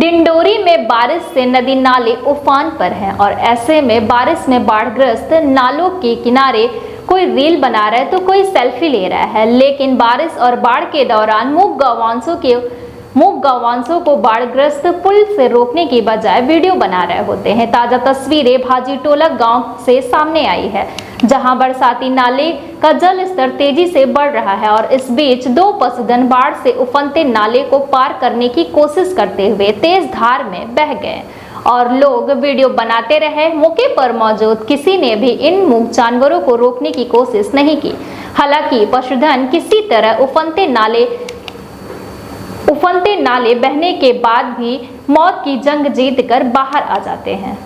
डिंडोरी में बारिश से नदी नाले उफान पर हैं और ऐसे में बारिश में बाढ़ग्रस्त नालों के किनारे कोई रील बना रहा है तो कोई सेल्फी ले रहा है। लेकिन बारिश और बाढ़ के दौरान मूक गौवंशों को बाढ़ग्रस्त पुल से रोकने की बजाय वीडियो बना रहे होते हैं। ताजा तस्वीरें भाजीटोला गांव से सामने आई है, जहां बरसाती नाले का जल स्तर तेजी से बढ़ रहा है और इस बीच दो पशुधन बाढ़ से उफनते नाले को पार करने की कोशिश करते हुए तेज धार में बह गए और लोग वीडियो बनाते रहे। मौके पर मौजूद किसी ने भी इन मूक जानवरों को रोकने की कोशिश नहीं की। हालांकि पशुधन किसी तरह उफनते नाले बहने के बाद भी मौत की जंग जीत कर बाहर आ जाते हैं।